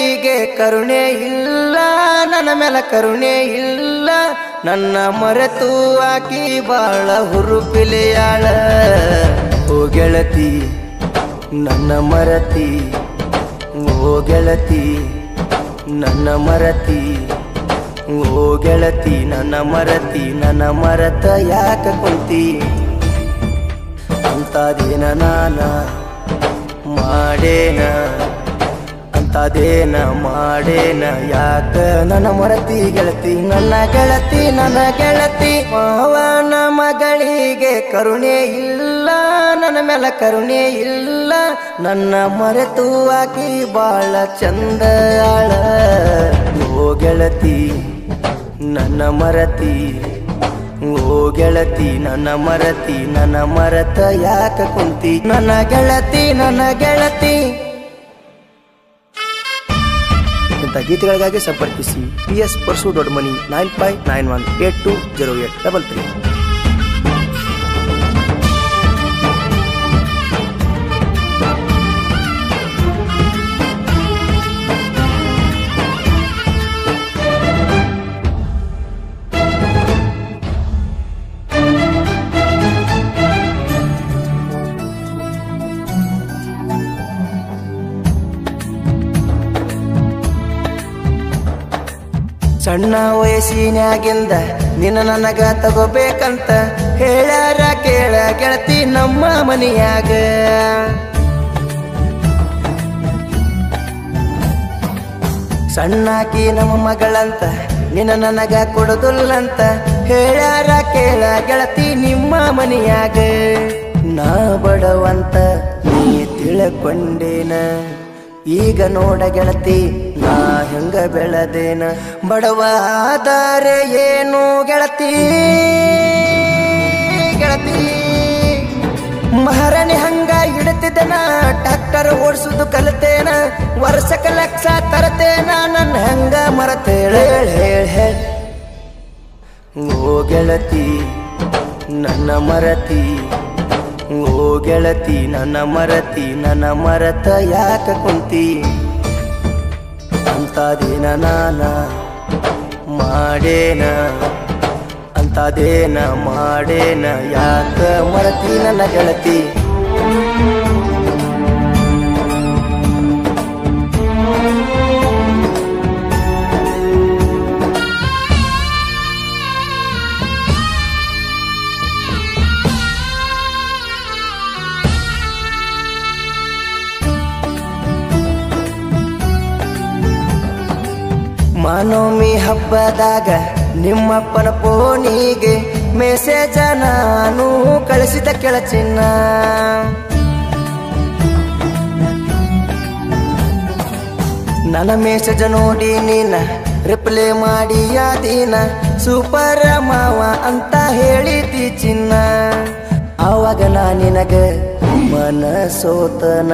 ಮಗಳಿಗೆ ಕರುಣೆ ಇಲ್ಲ, ನನ್ನ ಮೇಲೆ ಕರುಣೆ ಇಲ್ಲ. ನನ್ನ ಮರೆತು ಆಕಿ ಬಾಳ ಹುರುಪಿಲೆಯಾಳ. ಓ ಗೆಳತಿ ನನ್ನ ಮರತಿ, ಓ ಗೆಳತಿ ನನ್ನ ಮರತಿ, ಓ ಗೆಳತಿ ನನ್ನ ಮರತಿ. ನನ್ನ ಮರತ ಯಾಕ ಕುಂತಿ ಅಂತದೇನ ನಾನ ಮಾಡೇನ, ಅಂತದೇನ ಮಾಡೇನ ಯಾಕ ನನ್ನ ಮರತಿ ಗೆಳತಿ. ನನ್ನ ಗೆಳತಿ ನನ್ನ ಗೆಳತಿ. ಮಾವನ ಮಗಳಿಗೆ ಕರುಣೆ ಇಲ್ಲ, ನನ್ನ ಮೇಲೆ ಕರುಣೆ ಇಲ್ಲ. ನನ್ನ ಮರೆತು ಆಕಿ ಬಾಳ ಚಂದ ಆಳ. ಓ ಗೆಳತಿ ನನ್ನ ಮರತಿ, ಓ ಗೆಳತಿ ನನ್ನ ಮರತಿ. ನನ್ನ ಮರತ ಯಾಕ ಕುಂತಿ ನನ್ನ ಗೆಳತಿ ನನ್ನ ಗೆಳತಿ. ಇಂಥ ಗೀತೆಗಳಿಗಾಗಿ ಸಂಪರ್ಕಿಸಿ PS ಪರ್ಸು ದೊಡ್ಡಮನಿ 9591820833. ಸಣ್ಣ ವಯಸ್ಸಿನಾಗಿಂದ ನಿನ್ನ ನನಗ ತಗೋಬೇಕಂತ ಹೇಳ್ಯಾರ ಕೇಳ ಗೆಳತಿ ನಮ್ಮ ಮನೆಯಾಗ. ಸಣ್ಣಾಕಿ ನಮ್ಮ ಮಗಳಂತ ನಿನ್ನ ನನಗ ಕೊಡುದಿಲ್ಲಂತ ಹೇಳ್ಯಾರ ಕೇಳ ಗೆಳತಿ ನಿಮ್ಮ ಮನೆಯಾಗ. ನಾ ಬಡವಂತ ನೀ ತಿಳ್ಕೊಂಡೇನ, ಈಗ ನೋಡ ಗೆಳತಿ ನಾ ಹೆಂಗ ಬೆಳದೇನ. ಬಡವ ಆದರೆ ಏನು ಗೆಳತಿ, ಗೆಳತಿ ಮಹಾರಾಣಿ ಹಂಗ ಹಿಡಿತಿದ್ದನ. ಟ್ರ್ಯಾಕ್ಟರ್ ಓಡಿಸುದು ಕಲಿತೇನ, ವರ್ಷಕ್ಕೆ ಲಕ್ಷ ತರತೇನ. ನನ್ನ ಹೆಂಗ ಮರತೇಳ ಹೇಳ. ಓ ಗೆಳತಿ ನನ್ನ ಮರತಿ, ಓ ಗೆಳತಿ ನನ್ನ ಮರತಿ. ನನ್ನ ಮರತ ಯಾಕ ಕುಂತಿ ಅಂತದೇನ ನಾನ ಮಾಡೇನ, ಅಂತದೇನ ಮಾಡೇನ ಯಾಕ ಮರತಿ ನನ್ನ ಗೆಳತಿ. ಮಾನೋಮಿ ಹಬ್ಬದಾಗ ನಿಮ್ಮಪ್ಪನ ಫೋನಿಗೆ ಮೆಸೇಜ ನಾನು ಕಳಿಸಿದ ಕೆಳಚಿನ್ನ. ನನ್ನ ಮೆಸೇಜ ನೋಡಿ ನೀನ ರಿಪ್ಲೈ ಮಾಡಿ ಯಾದೀನ. ಸೂಪರ್ ಮಾವ ಅಂತ ಹೇಳಿದಿ ಚಿನ್ನ. ಆವಾಗ ನಾ ನಿನಗ ಮನಸೋತನ,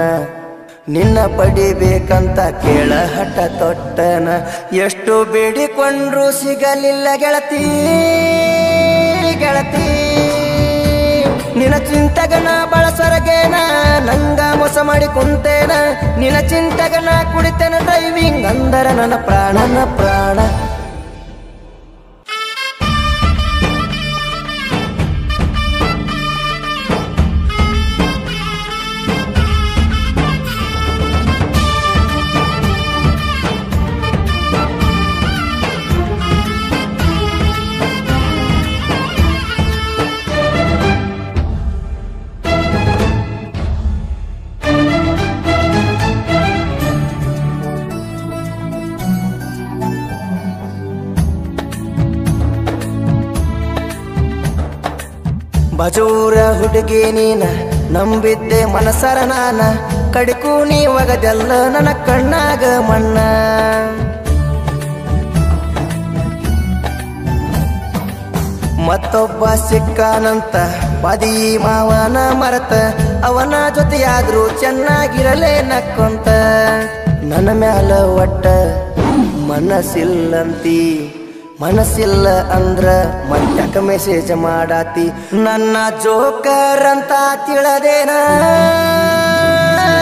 ನಿನ್ನ ಪಡಿಬೇಕಂತ ಕೇಳ ಹಠ ತೊಟ್ಟನ. ಎಷ್ಟು ಬೇಡಿಕೊಂಡ್ರು ಸಿಗಲಿಲ್ಲ ಗೆಳತಿ, ಗೆಳತಿ ನಿನ್ನ ಚಿಂತಗನ ಬಳಸರಗೇನ. ನಂಗ ಮೋಸ ಮಾಡಿ ಕುಂತೇನ, ನಿನ್ನ ಚಿಂತಗನ ಕುಡಿತೇನ. ಡ್ರೈವಿಂಗ್ ಅಂದರ ನನ್ನ ಪ್ರಾಣ ಪ್ರಾಣ. ಬಜೂರ ಹುಡುಗಿ ನೀನ ನಂಬಿದ್ದೆ ಮನಸರ ನಾನ. ಕಡಿಕು ನೀ ಒಗದೆಲ್ಲ ನನ್ನ ಕಣ್ಣಾಗ ಮಣ್ಣ. ಮತ್ತೊಬ್ಬ ಸಿಕ್ಕಾನಂತ ಪದಿ ಮಾವನ ಮರತ. ಅವನ ಜೊತೆಯಾದ್ರೂ ಚೆನ್ನಾಗಿರಲೇ ನಕ್ಕೊಂತ. ನನ್ನ ಮ್ಯಾಲ ಒಟ್ಟ ಮನಸ್ಸಿಲ್ಲಂತಿ, ಮನಸ್ಸಿಲ್ಲ ಅಂದ್ರ ಮತ್ಯಾಕ ಮೆಸೇಜ್ ಮಾಡಾತಿ. ನನ್ನ ಜೋಕರ್ ಅಂತ ತಿಳದೇನ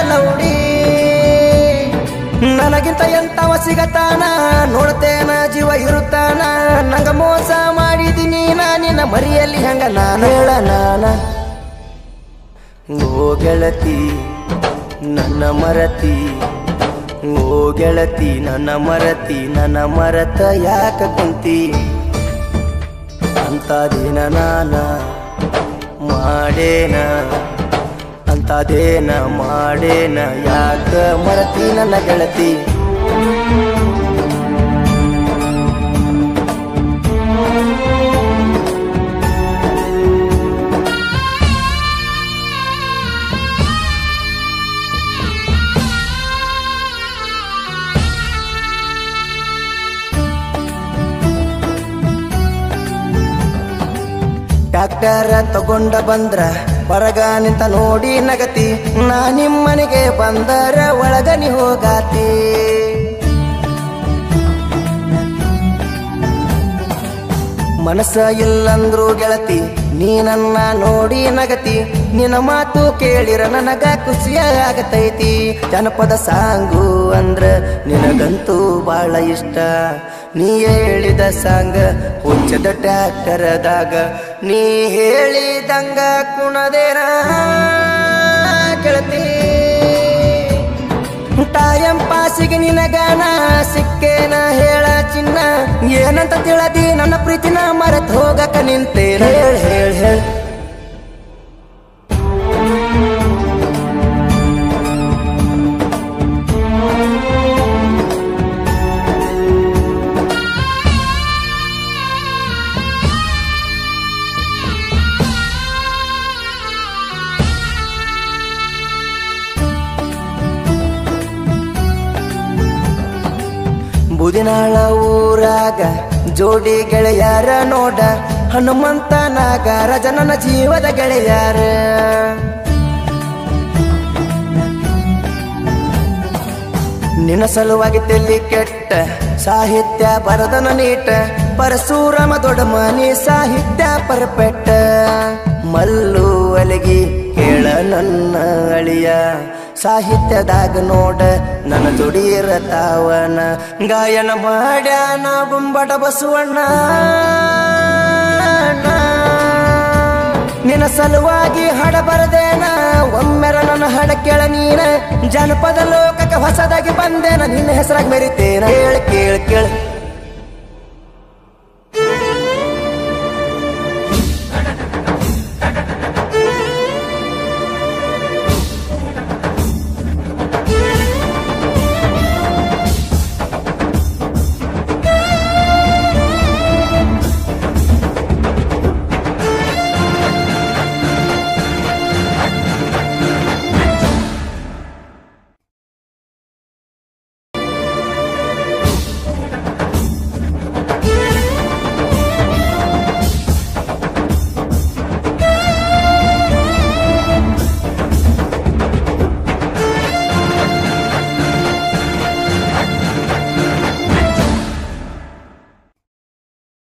ಲೌಡಿ. ನನಗಿಂತ ಎಂತವ ಸಿಗತಾನ ನೋಡ್ತೇನ ಜೀವ ಇರುತ್ತಾನ ನಂಗ ಮೋಸ ಮಾಡಿದೀನಿ ನಿನ್ನ ಮರಿಯಲ್ಲಿ ಹೆಂಗ ನಾನು ಹೇಳ ನಾನ ಓ ಗೆಳತಿ ನನ್ನ ಮರತಿ ಓ ಗೆಳತಿ ನನ್ನ ಮರತಿ ನನ್ನ ಮರತ ಯಾಕ ಕುಂತಿ ಅಂತದೇನ ನಾನ ಮಾಡೇನ ಅಂತದೇನ ಮಾಡೇನ ಯಾಕ ಮರತಿ ನನ್ನ ಗೆಳತಿ ಟ್ಯಾಕ್ಟರ್ ತಗೊಂಡ ಬಂದ್ರ ಹೊರಗ ನಿಂತ ನೋಡಿ ನಗತಿ ನಾ ನಿಮ್ಮನೆಗೆ ಬಂದರ ಒಳಗನಿ ಹೋಗಾತಿ ಮನಸ್ಸ ಇಲ್ಲಂದ್ರು ಗೆಳತಿ ನೀ ನನ್ನ ನೋಡಿ ನಗತಿ ನಿನ್ನ ಮಾತು ಕೇಳಿರ ನನಗ ಖುಷಿಯಾಗತೈತಿ ಜನಪದ ಸಾಂಗು ಅಂದ್ರ ನಿನಗಂತೂ ಬಾಳ ಇಷ್ಟ ನೀ ಹೇಳಿದ ಸಾಂಗ ಹುಚ್ಚದ ಟ್ಯಾಕ್ಟರದಾಗ ನೀ ಹೇಳಿದಂಗ ಕುಣದೇನ ಗೆಳತಿ ಟೈಮ್ ಪಾಸಿಗೆ ನಿನಗಾನ ಸಿಕ್ಕೇನ ಹೇಳ ಚಿನ್ನ ಏನಂತ ತಿಳದಿ ನನ್ನ ಪ್ರೀತಿನ ಮರೆತ್ ಹೋಗಕ ನಿಂತೇನ ಹೇಳ್ ಹೇಳ್ ಹೇಳ್ ಬುದಿನಾಳ ಊರಾಗ ಜೋಡಿ ಗೆಳೆಯಾರ ನೋಡ ಹನುಮಂತ ನಾಗರಾಜ ನನ್ನ ಜೀವದ ಗೆಳೆಯಾರ ನಿನ್ನ ಸಲುವಾಗಿ ತೆಲ್ಲಿ ಕೆಟ್ಟ ಸಾಹಿತ್ಯ ಬರದನ ನೀಟ ಪರಶುರಾಮ ದೊಡ್ಡ ಮನಿ ಸಾಹಿತ್ಯ ಪರ್ಪೆಟ್ಟ ಮಲ್ಲು ಅಲಗಿ ಕೇಳ ನನ್ನ ಅಳಿಯ ಸಾಹಿತ್ಯದಾಗ ನೋಡ ನನ್ನ ಜೋಡಿರತಾವನ ಗಾಯನ ಮಾಡ್ಯಾನ ಬೊಂಬಟ ಬಸವಣ್ಣ ನಿನ್ನ ಸಲುವಾಗಿ ಹಾಡ ಬರದೇನ ಒಮ್ಮೆರ ನನ್ನ ಹಾಡ ಕೇಳ ನೀನ ಜನಪದ ಲೋಕಕ್ಕೆ ಹೊಸದಾಗಿ ಬಂದೇನ ನಿನ್ನ ಹೆಸರಾಗಿ ಮೆರಿತೇನ ಕೇಳ ಕೇಳ ಕೇಳ